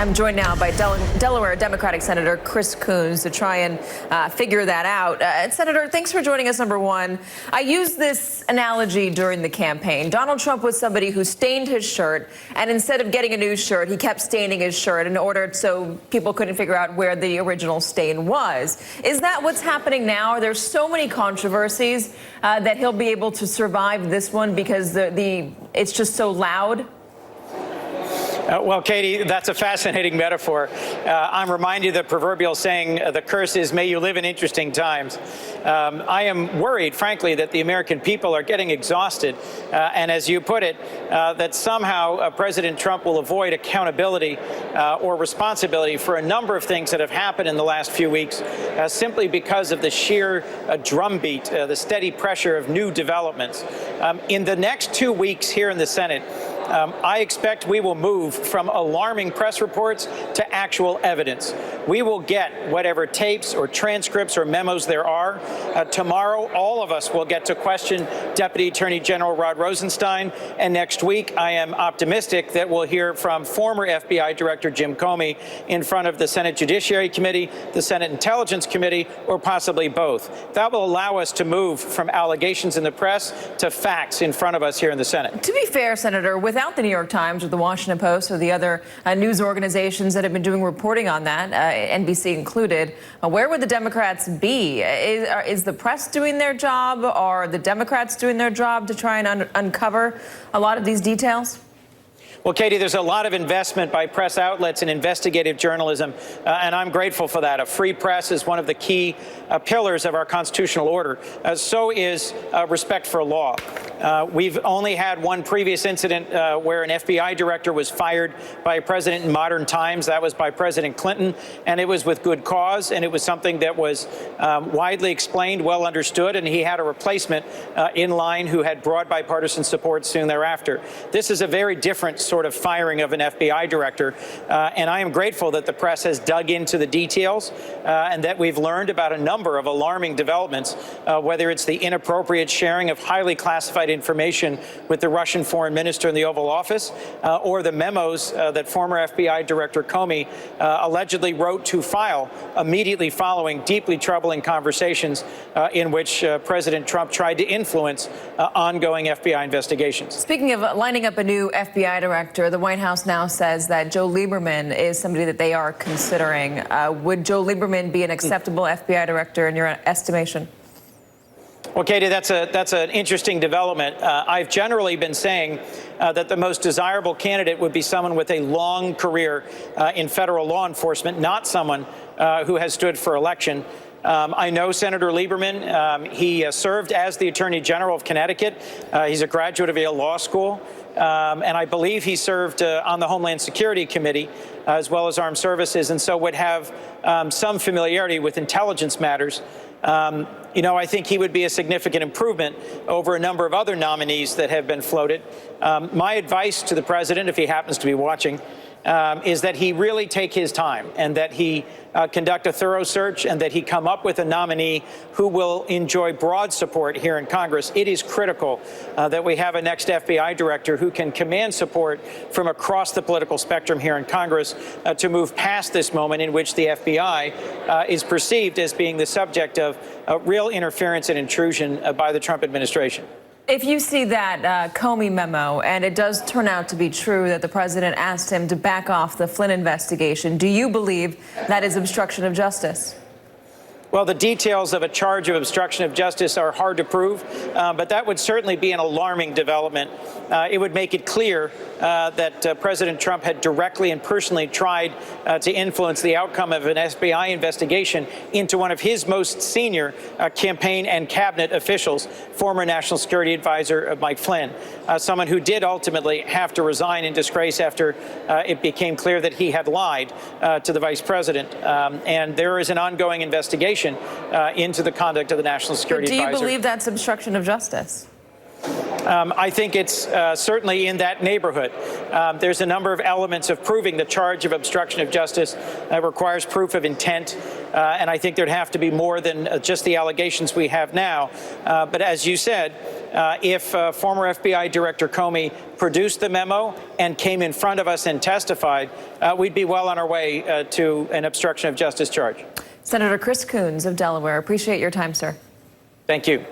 I'm joined now by Delaware Democratic Senator Chris Coons to try and figure that out. Senator, thanks for joining us, number one. I used this analogy during the campaign. Donald Trump was somebody who stained his shirt, and instead of getting a new shirt, he kept staining his shirt in order so people couldn't figure out where the original stain was. Is that what's happening now? There's so many controversies that he'll be able to survive this one because it's just so loud? Well, Katie, that's a fascinating metaphor. I'm reminded of the proverbial saying, the curse is, may you live in interesting times. I am worried, frankly, that the American people are getting exhausted. And as you put it, that somehow President Trump will avoid accountability or responsibility for a number of things that have happened in the last few weeks simply because of the sheer drumbeat, the steady pressure of new developments. In the next 2 weeks here in the Senate, I expect we will move from alarming press reports to actual evidence. We will get whatever tapes or transcripts or memos there are. Tomorrow, all of us will get to question Deputy Attorney General Rod Rosenstein. And next week, I am optimistic that we'll hear from former FBI Director Jim Comey in front of the Senate Judiciary Committee, the Senate Intelligence Committee, or possibly both. That will allow us to move from allegations in the press to facts in front of us here in the Senate. To be fair, Senator, without the New York Times or the Washington Post or the other news organizations that have been doing reporting on that, NBC included, where would the Democrats be? Is the press doing their job? Are the Democrats doing their job to try and uncover a lot of these details? Well, Katie, there's a lot of investment by press outlets in investigative journalism, and I'm grateful for that. A free press is one of the key pillars of our constitutional order. So is respect for law. We've only had one previous incident where an FBI director was fired by a president in modern times. That was by President Clinton, and it was with good cause, and it was something that was widely explained, well understood, and he had a replacement in line who had broad bipartisan support soon thereafter. This is a very different sort of firing of an FBI director, and I am grateful that the press has dug into the details and that we've learned about a number of alarming developments, whether it's the inappropriate sharing of highly classified information with the Russian foreign minister in the Oval Office, or the memos that former FBI Director Comey allegedly wrote to file immediately following deeply troubling conversations in which President Trump tried to influence ongoing FBI investigations. Speaking of lining up a new FBI director, the White House now says that Joe Lieberman is somebody that they are considering. Would Joe Lieberman be an acceptable FBI director in your estimation? Well, Katie, that's an interesting development. I've generally been saying that the most desirable candidate would be someone with a long career in federal law enforcement, not someone who has stood for election. I know Senator Lieberman. He served as the Attorney General of Connecticut. He's a graduate of Yale Law School. And I believe he served on the Homeland Security Committee as well as Armed Services, and so would have some familiarity with intelligence matters. I think he would be a significant improvement over a number of other nominees that have been floated. My advice to the president, if he happens to be watching, is that he really take his time and that he conduct a thorough search and that he come up with a nominee who will enjoy broad support here in Congress. It is critical that we have a next FBI director who can command support from across the political spectrum here in Congress to move past this moment in which the FBI is perceived as being the subject of real interference and intrusion by the Trump administration. If you see that Comey memo, and it does turn out to be true that the president asked him to back off the Flynn investigation, do you believe that is obstruction of justice? Well, the details of a charge of obstruction of justice are hard to prove, but that would certainly be an alarming development. It would make it clear that President Trump had directly and personally tried to influence the outcome of an FBI investigation into one of his most senior campaign and cabinet officials, former National Security Advisor Mike Flynn, someone who did ultimately have to resign in disgrace after it became clear that he had lied to the vice president. And there is an ongoing investigation into the conduct of the National Security Advisor. Do you believe that's obstruction of justice? I think it's certainly in that neighborhood. There's a number of elements of proving the charge of obstruction of justice that requires proof of intent, and I think there'd have to be more than just the allegations we have now. But as you said, if former FBI Director Comey produced the memo and came in front of us and testified, we'd be well on our way to an obstruction of justice charge. Senator Chris Coons of Delaware, appreciate your time, sir. Thank you.